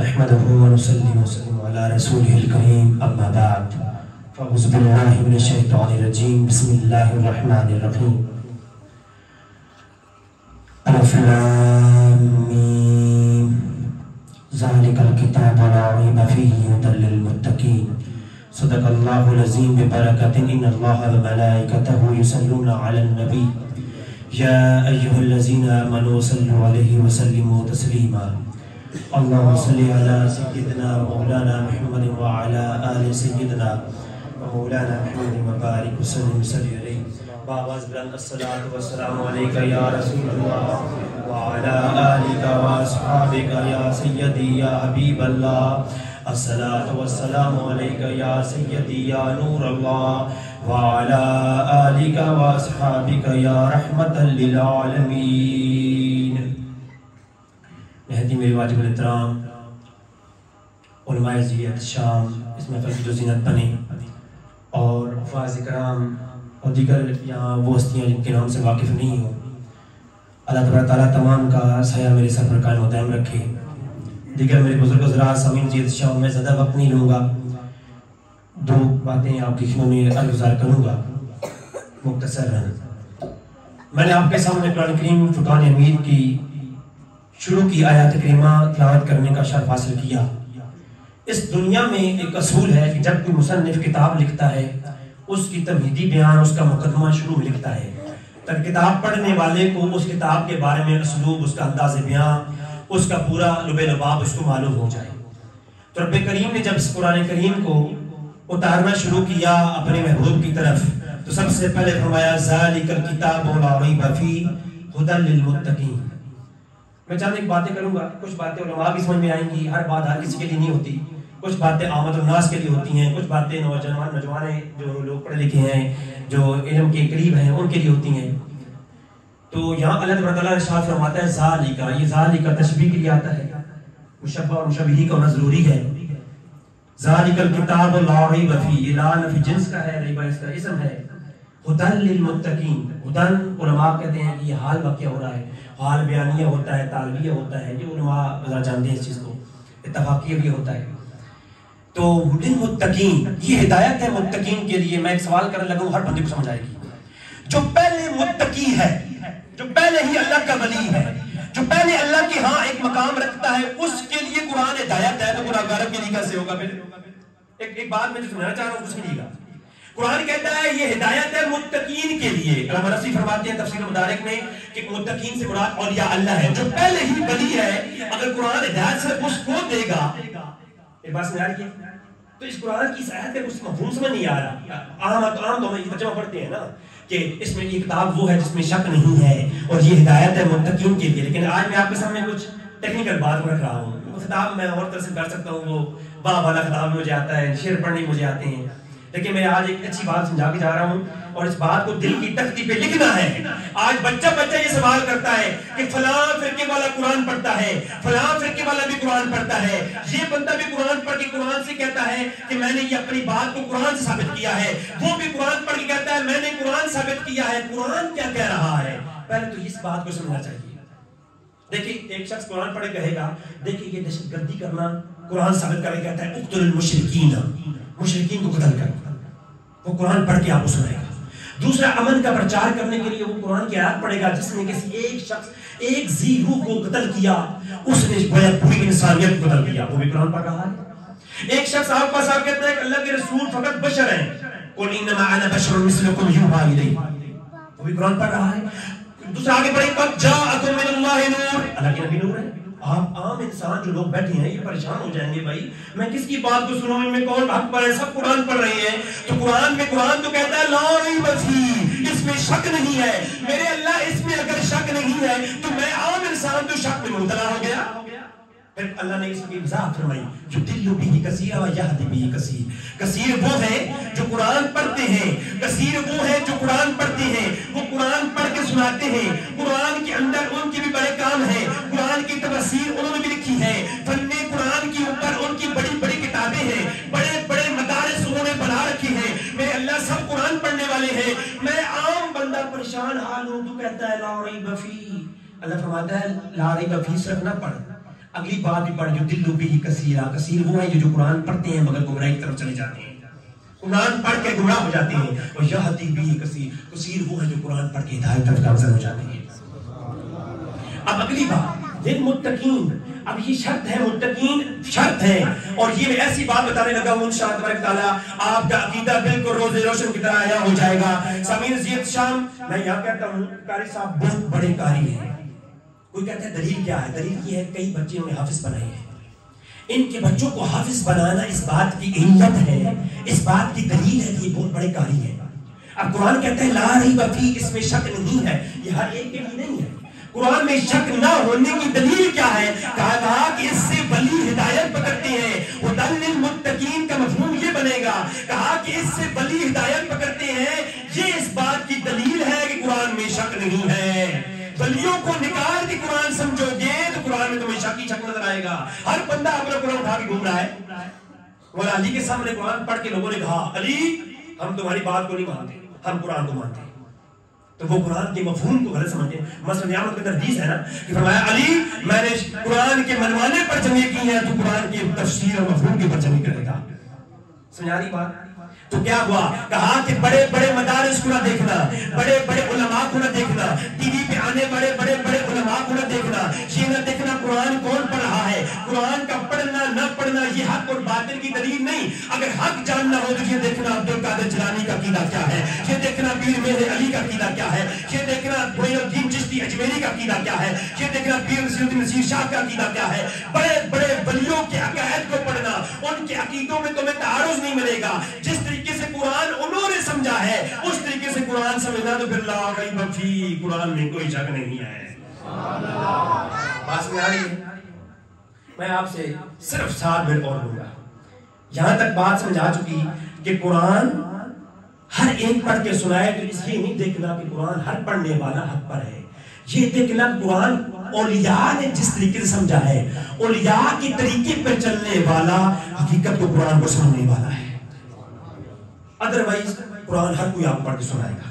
نحمده ونصلي وسلم على رسوله الكريم أما بعد فأعوذ بالله من الشيطان الرجيم بسم الله الرحمن الرحيم ألف لام ميم ذلك الكتاب لا ريب فيه هدى للمتقين صدق الله العظيم ببركة إن الله وملائكته يصلون على النبي يا أيها الذين آمنوا صلوا عليه وسلموا تسليما اللهم صل على سيدنا مولانا محمد وعلى آل سيدنا مولانا محمد وبارك وسلم عليه بآواز بلند الصلاة والسلام عليك يا رسول الله وعلى آلك وأصحابك يا سيدي يا حبيب الله الصلاة والسلام عليك يا سيدي يا نور الله وعلى آلك وأصحابك يا رحمة للعالمين نہتی میری واجب الاحترام علماء زیت شام اس محفل کی جو زینت بنے اور حفاظ کرام اور دیگر یہاں وہ ہستیاں جن کے نام سے واقف نہیں ہوں اللہ تبارک تعالیٰ تمام کا سایہ میرے سر پر قائم و دائم رکھے دیگر میرے بزرگ حضرات سامعین زیت شام میں زیادہ وقت نہیں لوں گا دو باتیں آپ کی خدمت میں عرض کروں گا مختصر میں نے آپ کے سامنے قرآن کریم فرقان حمید کی شروع کی آیات کریمہ تلاوت کرنے کا شرف حاصل کیا اس دنیا میں ایک اصول ہے کہ جب کوئی مصنف کتاب لکھتا ہے اس کی تمہیدی بیان اس کا مقدمہ شروع میں لکھتا ہے تاکہ کتاب پڑھنے والے کو اس کتاب کے بارے میں اسلوب اس کا انداز بیان اس کا پورا لب لباب اس کو معلوم ہو جائے تو رب کریم نے جب اس قرآن کریم کو اتارنا شروع کیا اپنے محبوب کی طرف تو سب سے پہلے فرمایا ذالک الکتاب لا ریب فیہ ھدی للمتقین میں چند ایک باتیں کروں گا کچھ باتیں علماء کی سمجھ میں آئیں گی ہر بات ہر کسی کے لیے نہیں ہوتی کچھ باتیں عامت الناس کے لیے ہوتی ہیں کچھ باتیں نوجوان جو لوگ پڑھے لکھے ہیں جو علم کے قریب ہیں ان کے لیے ہوتی ہیں تو یہاں اللہ تبارک تعالیٰ ارشاد فرماتا ہے ذالک یہ ذالک تشبیہ کے لیے آتا ہے مشبہ اور مشبہی کا ہونا ضروری ہے ذالک الکتاب لا ریب فیہ یہ لا نفی جنس کا ہے ریب اس کا اسم ہے ھدی للمتقین ھدی علماء کہتے ہیں کہ یہ حال واقع ہو رہا ہے حال بیانیہ ہوتا ہے تعلیمیہ ہوتا ہے جو علماء ذرا جانتے ہیں اس چیز کو اتفاقیہ بھی ہوتا ہے تو ھدی للمتقین یہ ہدایت ہے متقین کے لیے میں ایک سوال کرنے لگا ہوں ہر بندے کو سمجھ آئے گی جو پہلے متقی ہے جو پہلے ہی اللہ کا ولی ہے جو پہلے اللہ کے ہاں ایک مقام رکھتا ہے اس کے لیے قرآن ہدایت ہے تو قرآن غرب کے لیے کیسے ہوگا پھر ایک بات میں جو سنانا چاہ رہا ہوں کچھ نہیں گا قرآن کہتا ہے یہ ہدایت ہے متقین کے لیے علامہ نصفی فرماتے ہیں تفسیر مدارک میں کہ متقین سے مراد اولیاء اللہ ہے جو پہلے ہی ولی ہے اگر قرآن ہدایت سے اس کو دے گا ایک بات سمجھ آ رہی ہے تو اس قرآن کی صحت کا کچھ مفہوم سمجھ نہیں آ رہا عام تو یہ ترجمہ پڑھتے ہیں نا کہ اس میں یہ کتاب وہ ہے جس میں شک نہیں ہے اور یہ ہدایت ہے متقین کے لیے لیکن آج میں آپ کے سامنے کچھ ٹیکنیکل بات رکھ رہا ہوں خطاب میں اور طرح سے کر سکتا ہوں وہ با والا خطاب مجھے آتا ہے شعر پڑھنے مجھے آتے ہیں لیکن میں آج ایک اچھی بات سمجھا کے جا رہا ہوں اور اس بات کو دل کی تختی پہ لکھنا ہے آج بچہ یہ سوال کرتا ہے کہ فلاں فرقے والا قرآن پڑھتا ہے فلاں فرقے والا بھی قرآن پڑھتا ہے یہ بندہ بھی قرآن پڑھ کے قرآن سے کہتا ہے کہ میں نے یہ اپنی بات کو قرآن سے ثابت کیا ہے وہ بھی قرآن پڑھ کے کہتا ہے میں نے قرآن ثابت کیا ہے قرآن کیا کہہ رہا ہے پہلے تو اس بات کو سمجھنا چاہیے دیکھیں ایک شخص قرآن پڑھے کہے گا دیکھیں یہ دہشت گردی کرنا قرآن ثابت کر کے کہتا ہے اقتل المشرکین مشرکین کو قتل کر وہ قرآن پڑھ کے آپ کو سنائے گا دوسرا امن کا پرچار کرنے کے لیے وہ قرآن کی آیات پڑھے گا جس نے کسی ایک شخص ایک ذی روح کو قتل کیا اس نے پوری انسانیت کو قتل کیا وہ بھی قرآن پڑھ رہا ہے ایک شخص آپ پاس آپ کہتا ہے کہ اللہ کے رسول فقط بشر ہیں قل انما انا بشر مثلکم یوحی الی وہ بھی قرآن پڑھ رہا ہے دوسرا آگے بڑھے قد جاءکم من اللہ نور اللہ کے نبی نور ہے آپ عام انسان جو لوگ بیٹھے ہیں یہ پریشان ہو جائیں گے بھائی میں کس کی بات کو سنوں ان میں کون حق پر ہے سب قرآن پڑھ رہے ہیں تو قرآن تو کہتا ہے لا ریب فیہ اس میں شک نہیں ہے میرے اللہ اس میں اگر شک نہیں ہے تو میں عام انسان تو شک میں مبتلا ہو گیا پھر اللہ نے اس کی وضاحت فرمائی یضل بہ کثیر و یہدی بہ کثیر کثیر وہ ہیں جو قرآن پڑھتے ہیں کثیر وہ ہیں جو قرآن پڑھتے ہیں وہ قرآن پڑھ کے سناتے ہیں قرآن کے اندر ان کے بھی بڑے کام ہیں قرآن کی تفسیر انہوں نے بھی لکھی ہے فن قرآن کے اوپر ان کی بڑی بڑی کتابیں ہیں بڑے بڑے مدارس انہوں نے بنا رکھے ہیں میرے اللہ سب قرآن پڑھنے والے ہیں میں عام بندہ پریشان حال ہوں تو کہتا ہے لا ریب فیہ اللہ فرماتا ہے لا ریب فیہ صرف نہ پڑھ اگلی بات بھی پڑھ جو دل بھی کثیرہ، کثیر وہ ہیں جو قرآن پڑھتے ہیں مگر گمراہی کی طرف چلے جاتے ہیں، قرآن پڑھ کے گمراہ ہو جاتے ہیں، اور یہدی بھی کثیر، کثیر وہ ہیں جو قرآن پڑھ کے ہدایت طرف گامزن ہو جاتے ہیں۔ اب اگلی بات للمتقین، اب یہ شرط ہے، متقین شرط ہے، اور یہ میں ایسی بات بتانے لگا ہوں انشاءاللہ تبارک تعالیٰ آپ کا عقیدہ بالکل روز روشن کی طرح عیاں ہو جائے گا۔ سامعین زیت شام، میں یہاں کہتا ہوں قاری صاحب بہت بڑے قاری ہیں۔ کوئی کہتا ہے دلیل کیا ہے؟ دلیل یہ ہے کئی بچے انہیں حافظ بنائے ہیں، ان کے بچوں کو حافظ بنانا اس بات کی علت ہے، اس بات کی دلیل ہے کہ یہ بہت بڑے قاری ہیں۔ اب قرآن کہتا ہے لا ریب فیہ، اس میں شک نہیں ہے، یہ ہر ایک کے لیے نہیں ہے۔ قرآن میں شک نہ ہونے کی دلیل کیا ہے؟ کہا کہ اس سے ولی ہدایت پکڑتے ہیں، ھدی للمتقین کا مفہوم یہ بنے گا، کہا کہ اس سے ولی ہدایت پکڑتے ہیں، یہ اس بات کی دلیل ہے کہ قرآن میں شک نہیں ہے۔ ولیوں کو نکال کے قرآن سمجھو گے تو قرآن میں تمہیں شک ہی شک نظر آئے گا۔ ہر بندہ اپنا قرآن اٹھا کے گھوم رہا ہے، مولا علی کے سامنے قرآن پڑھ کے لوگوں نے کہا علی ہم تمہاری بات کو نہیں مانتے، ہم قرآن کو مانتے ہیں، تو وہ قرآن کے مفہوم کو غلط سمجھتے ہیں۔ مسند احمد کے اندر حدیث ہے نا کہ فرمایا علی میں نے قرآن کے منوانے پر جمع کی ہے، تو قرآن کی تفسیر اور مفہوم کے پر جمع کرے گا۔ سمجھا رہی بات؟ تو کیا ہوا؟ کہا کہ بڑے بڑے مدارس کو نہ دیکھنا، بڑے بڑے علماء کو نہ دیکھنا، ٹی وی پہ آنے بڑے بڑے بڑے علماء کو نہ دیکھنا، یہ نہ دیکھنا قرآن کون پڑھ رہا ہے۔ قرآن کا پڑھنا نہ پڑھنا یہ حق اور باطل کی دلیل نہیں، اگر حق جاننا ہو تو یہ دیکھنا عبد القادر جیلانی کا عقیدہ کیا ہے، یہ دیکھنا پیر مہر علی کا عقیدہ کیا ہے، یہ دیکھنا معین الدین چشتی اجمیری کا عقیدہ کیا ہے، یہ دیکھنا پیر نصیر شاہ کا عقیدہ کیا ہے۔ بڑے بڑے ولیوں کے عقائد کو پڑھنا، ان کے عقیدوں میں تمہیں تعارض نہیں ملے گا، جس طریقے سے قرآن انہوں نے سمجھا ہے اس طریقے سے قرآن سمجھنا، تو پھر لا ریب فیہ، قرآن میں کوئی شک نہیں ہے۔ بات میں آ رہی ہے؟ میں آپ سے صرف 7 منٹ اور لوں گا، یہاں تک بات سمجھا چکی کہ قرآن ہر ایک پڑھ کے سنائے، تو اس یہ نہیں دیکھنا کہ قرآن ہر پڑھنے والا حق پر ہے، یہ دیکھنا قرآن اولیاء نے جس طریقے سے سمجھا ہے، اولیاء کے طریقے پر چلنے والا حقیقت کو قرآن کو سمجھنے والا ہے۔ ادروائز قرآن ہر کوئی آپ پڑھ کے سنائے گا۔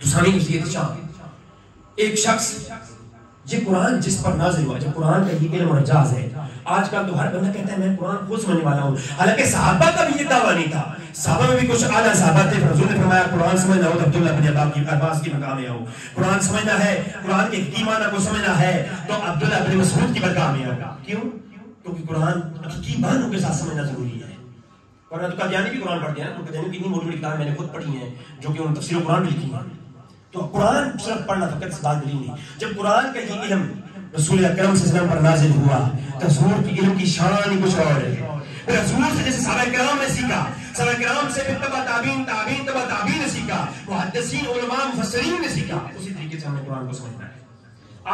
تو سامعین زیت شام، ایک شخص یہ قرآن جس پر نازل ہوا، جب قرآن کا یہ علم اور اعجاز ہے، آج کل تو ہر بندہ کہتا ہے میں قرآن خود سمجھنے والا ہوں، حالانکہ صحابہ کا بھی یہ دعویٰ نہیں تھا۔ صحابہ میں بھی کچھ اعلیٰ صحابہ تھے، حضور نے فرمایا قرآن سمجھنا ہو تو عبداللہ بن عباس کی مقام میں آؤ، قرآن سمجھنا ہے، قرآن کے حقیقی معنی کو سمجھنا ہے تو عبداللہ بن مسعود کی برگاہ میں آؤ۔ کیوں؟ کیونکہ قرآن حقیقی معنوں کے ساتھ سمجھنا ضروری ہے۔ ورنہ تو قادیانی بھی قرآن پڑھتے ہیں، ان قادیانی کی اتنی موٹی موٹی کتابیں میں نے خود پڑھی ہیں جو کہ انہوں نے تفسیر قرآن بھی لکھی ہیں۔ تو قرآن صرف پڑھنا فقط اس بات دلیل نہیں، جب قرآن کا یہ علم رسول اکرم صلی اللہ علیہ وسلم پر نازل ہوا تو حضور کی علم کی شان ہی کچھ اور ہے۔ پھر حضور سے جیسے صحابہ کرام نے سیکھا، صحابہ کرام سے پھر تبع تابعین، تابعین تبع تابعین نے سیکھا، محدثین علماء مفسرین نے سیکھا، اسی طریقے سے ہمیں قرآن کو سمجھنا ہے۔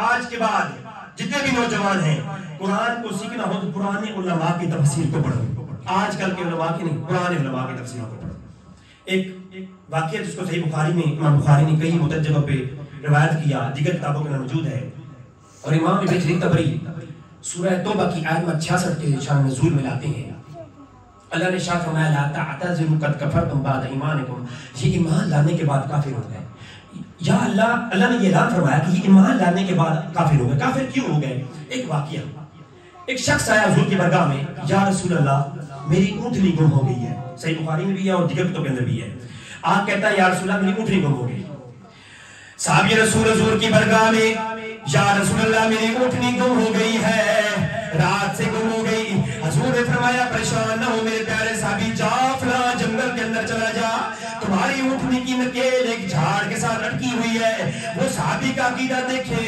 آج کے بعد جتنے بھی نوجوان ہیں قرآن کو سیکھنا ہو تو پرانے علماء کی تفسیر کو پڑھو، آج کل کے علماء کی نہیں، پرانے علماء کی تفسیر کو پڑھو۔ ایک واقعہ جس کو صحیح بخاری میں امام بخاری نے کئی مترجمہ پہ روایت کیا، دیگر کتابوں کے اندر موجود ہے، اور امام ابن جریر طبری سورہ توبہ کی آیت 66 کے شان نزول میں لاتے ہیں۔ اللہ نے شاہ فرمایا لا تعتذروا قد کفرتم بعد ایمانکم، یہ ایمان لانے کے بعد کافر ہو گئے۔ یا اللہ نے یہ اعلان فرمایا کہ یہ ایمان لانے کے بعد کافر ہو گئے۔ کافر کیوں ہو گئے؟ ایک واقعہ، ایک شخص آیا حضور کی برگاہ میں، یا رسول اللہ میری اونٹنی گم ہو گئی ہے، صحیح بخاری میں بھی ہے اور دیگر کتابوں کے اندر بھی ہے۔ آپ کہتا ہے یا رسول اللہ میری اونٹنی گم ہو گئی۔ صحابی رسول حضور کی برگاہ میں، یا رسول اللہ میری اونٹنی گم ہو گئی ہے، رات سے گم ہو گئی۔ حضور نے فرمایا پریشان نہ ہو میرے پیارے صحابی، جا فلاں جنگل کے اندر چلا جا، تمہاری اونٹنی کی نکیل ایک جھاڑ کے ساتھ لٹکی ہوئی ہے۔ وہ صحابی کا عقیدہ دیکھے،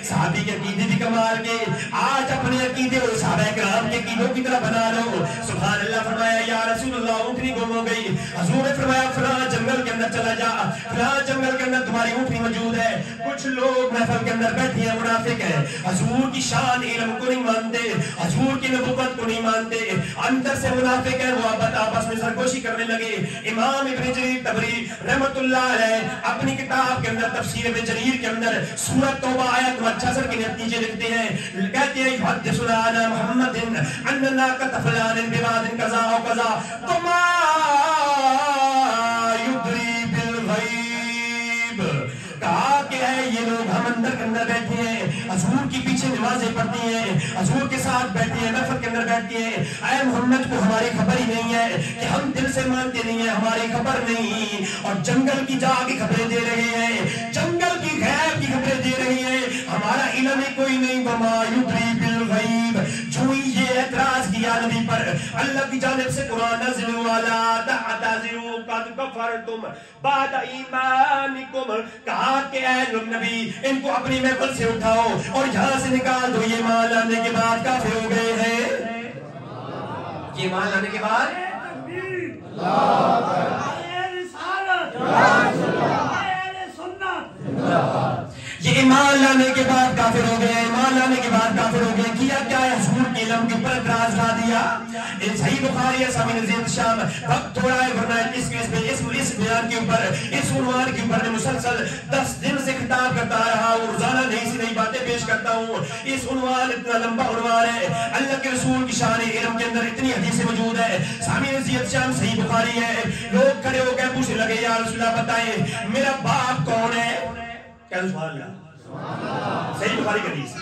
صحابی کے عقیدے بھی کمال کے، آج اپنے عقیدے اور صحابہ کرام کے عقیدوں کی طرح بنا لو۔ سبحان اللہ فرمایا یا رسول اللہ اونٹنی گم ہو گئی۔ حضور نے فرمایا فلاں جنگل کے اندر چلا جا، فلاں جنگل کے اندر تمہاری اونٹنی موجود ہے۔ کچھ لوگ محفل کے اندر بیٹھے ہیں، منافق ہیں، حضور کی شان علم کو نہیں مانتے، حضور کی نبوت کو نہیں مانتے، اندر سے منافق ہیں، وہ آپس میں سرگوشی کرنے لگے۔ امام ابن جریر طبری رحمت اللہ علیہ اپنی کتاب کے اندر تفسیر ابن جریر کے اندر سورۃ توبہ آیت 66 کے نتیجے لکھتے ہیں، کہتے ہیں حدثنا عن محمد اننا قتفلان بواد قضا و قضا وما يدري بالغیب، کہا کہ اے یہ لوگ ہم اندر کے اندر بیٹھے ہیں, حضور کی پیچھے نمازیں پڑھتی ہیں, حضور کے ساتھ بیٹھتی ہیں, محفل کے اندر بیٹھتی ہیں, اے محمد کو ہماری خبر ہی نہیں ہے کہ ہم دل سے مانتے نہیں ہیں, ہماری خبر نہیں, اور جنگل کی جا کی خبریں دے رہے ہیں, جنگل کی غیب کی خبریں دے رہے ہیں, ہمارا علم ہی کوئی نہیں. وما یدری بالغیب, جو یہ اعتراض کیا نبی پر, اللہ کی جانب سے قرآن نازل ہوا, لا تعتذروا قد کفرتم بعد ایمانکم, کہا کہ اے نبی ان کو اپنی محفل سے اٹھاؤ اور یہاں سے نکال دو, یہ ایمان لانے کے بعد کافر ہو گئے ہیں. یہ ایمان لانے کے بعد یہ ایمان لانے کے بعد کافر ہو گئے, ایمان لانے کے بعد کافر ہو گئے. کیا کیا ہے, حضور کے علم کے اوپر اعتراض لا دیا. صحیح بخاری ہے سامعین عزیز شام, وقت تھوڑا ہے ورنہ اس بیان کے اوپر, اس عنوان کے اوپر میں مسلسل 10 دن سے خطاب کرتا رہا ہوں, روزانہ نئی سی نئی باتیں پیش کرتا ہوں. اس عنوان اتنا لمبا عنوان ہے, اللہ کے رسول کی شان علم کے اندر اتنی حدیثیں موجود ہے. سامعین عزیز شام صحیح بخاری ہے, لوگ کھڑے ہو کے پوچھنے لگے یا رسول اللہ بتائیں میرا باپ کون ہے. کیا سبحان اللہ, صحیح بخاری کی حدیث.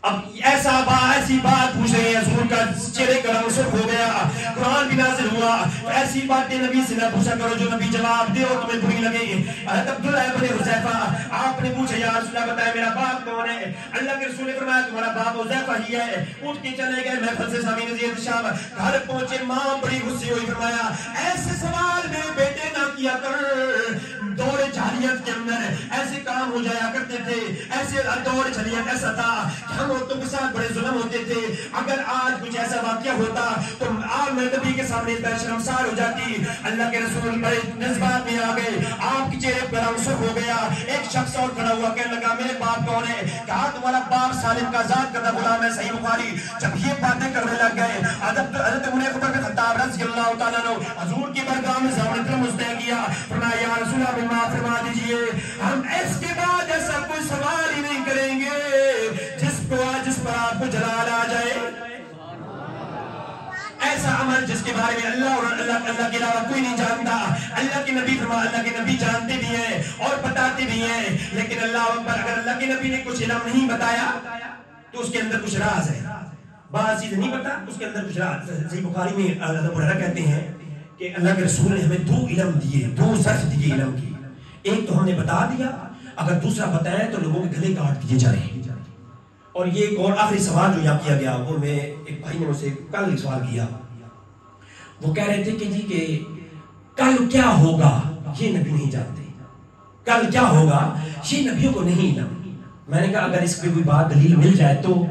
اب ایسی بات پوچھ رہے ہیں, حضور کا چہرے کا رنگ سرخ ہو گیا, قرآن بھی نازل ہوا. ایسی باتیں نبی سے نہ پوچھا کرو جو نبی جواب دے اور تمہیں بری لگے. حضرت عبداللہ بن حذیفہ, آپ نے پوچھا یا رسول اللہ بتائیں میرا باپ کون ہے. اللہ کے رسول نے فرمایا تمہارا باپ حذیفہ ہی ہے. اٹھ کے چلے گئے محفل سے. سامعین عزیز شام گھر پہنچے, ماں بڑی غصے ہوئی, فرمایا ایسے سوال میرے بیٹے نہ کیا کر. دور جاہلیت کے اندر ایسے کام ہو جایا کرتے تھے, ایسے دور جاہلیت ایسا تھا کہ ہم عورتوں کے ساتھ بڑے ظلم ہوتے تھے. اگر آج کچھ ایسا واقعہ ہوتا تو آپ میں نبی کے سامنے شرمسار ہو جاتی. اللہ کے رسول بڑے جذبات میں آ گئے, آپ کے چہرے پر رنگ سرخ ہو گیا. ایک شخص اور کھڑا ہوا کہنے لگا میرے باپ کون ہے. کہا تمہارا باپ سالم کا ذات کردہ غلام ہے. صحیح بخاری. جب یہ باتیں کرنے لگ گئے, حضرت عمر بن خطاب رضی اللہ تعالیٰ عنہ حضور کی بارگاہ میں سامنے مستحق کیا, فرمایا یا رسول اللہ معاف فرما دیجئے, ہم اس کے بعد ایسا کوئی سوال ہی نہیں کریں گے جس پر آپ کو جلال آ جائے. ایسا عمل جس کے بارے میں اللہ اور اللہ کے علاوہ کوئی نہیں جانتا. اللہ کے نبی اللہ کے نبی جانتے بھی ہیں اور بتاتے بھی ہیں, لیکن اللہ اکبر اگر اللہ کے نبی نے کچھ علم نہیں بتایا تو اس کے اندر کچھ راز ہے. بعض چیزیں نہیں پتا, اس کے اندر کچھ راز. صحیح بخاری میں حضرت ابو ہریرہ کہتے ہیں کہ اللہ کے رسول نے ہمیں 2 علم دیے, 2 ظرف دیے علم کی. ایک تو ہم نے بتا دیا, اگر دوسرا بتائیں تو لوگوں کے گلے کاٹ دیے جائیں. اور یہ ایک اور آخری سوال جو یہاں کیا گیا, وہ میں ایک بھائی نے مجھ سے کل ایک سوال کیا. وہ کہہ رہے تھے کہ جی کہ کل کیا ہوگا یہ نبی نہیں جانتے, کل کیا ہوگا یہ نبیوں کو نہیں علم. میں نے کہا اگر اس پہ کوئی بات دلیل مل جائے تو.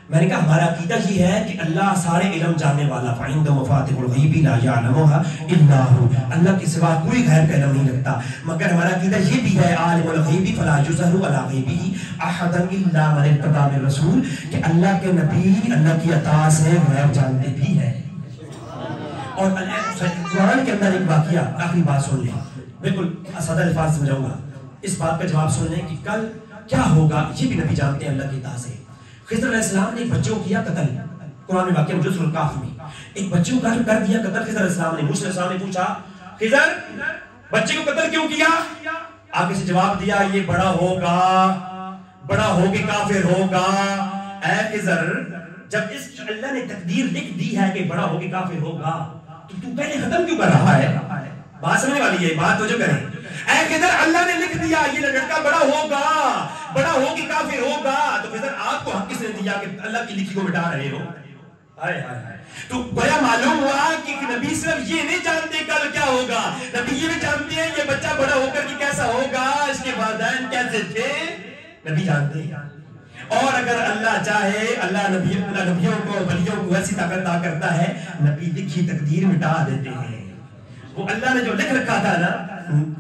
میں نے کہا ہمارا عقیدہ یہ ہے کہ اللہ سارے علم جاننے والا, فَعِندَهُ مَفَاتِحُ الْغَيْبِ لَا يَعْلَمُهَا إِلَّا هُوَ, اللہ کے سوا کوئی غیب کا علم نہیں رکھتا. مگر ہمارا عقیدہ یہ بھی ہے عالم الغیب فلا یظہر علی غیبہ احدا الا من ارتضی من رسول, کہ اللہ کے نبی اللہ کی عطا سے غیب جانتے بھی ہیں. اور قرآن کے اندر ایک واقعہ, آخری بات سن لیں, بالکل سادہ الفاظ سمجھاؤں گا, اس بات کا جواب سن لیں کہ کل کیا ہوگا یہ بھی نبی جانتے ہیں اللہ کی عطا سے. خضر علیہ السلام نے ایک بچے کو کیا قتل. قرآن میں واقعہ موجود سورۃ الکہف میں, ایک بچے کو کر دیا قتل. خضر علیہ السلام نے, موسیٰ علیہ السلام نے پوچھا خضر بچے کو قتل کیوں کیا؟ آگے سے جواب دیا یہ بڑا ہوگا, بڑا ہو کے کافر ہوگا. اے خضر جب اس اللہ نے تقدیر لکھ دی ہے کہ بڑا ہو کے کافر ہوگا تو تو پہلے ختم کیوں کر رہا ہے؟ بات سمجھنے والی ہے, بات تو جو کریں. اے خضر اللہ نے لکھ دیا یہ لڑکا بڑا ہوگا, بڑا ہو کے کافر ہوگا, تو خضر آپ کو حق کس نے دیا کہ اللہ کی لکھی کو مٹا رہے ہو؟ ہائے ہائے ہائے. تو بڑا معلوم ہوا کہ نبی صرف یہ نہیں جانتے کل کیا ہوگا, نبی یہ بھی جانتے ہیں یہ بچہ بڑا ہو کر کے کیسا ہوگا, اس کے والدین کیسے تھے, نبی جانتے ہیں. اور اگر اللہ چاہے اللہ نبیوں کو ولیوں کو ایسی طاقت عطا کرتا ہے, نبی لکھی تقدیر مٹا دیتے ہیں. وہ اللہ نے جو لکھ رکھا تھا نا,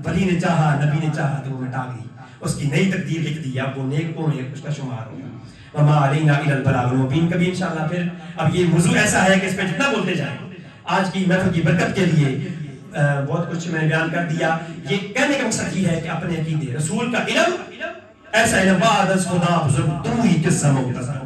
ولی نے چاہا نبی نے چاہا تو وہ مٹا گئی, اس کی نئی تقدیر لکھ دی. اب وہ نیکوں میں اس کا شمار ہوگا. وما علینا الا البلاغ المبین. کبھی انشاءاللہ پھر, اب یہ موضوع ایسا ہے کہ اس پہ جتنا بولتے جائیں. آج کی محفل کی برکت کے لیے بہت کچھ میں نے بیان کر دیا. یہ کہنے کا مقصد یہ ہے کہ اپنے عقیدے رسول کا علم ایسا علم بعد از خدا بزرگ تو ہی قصہ مختصر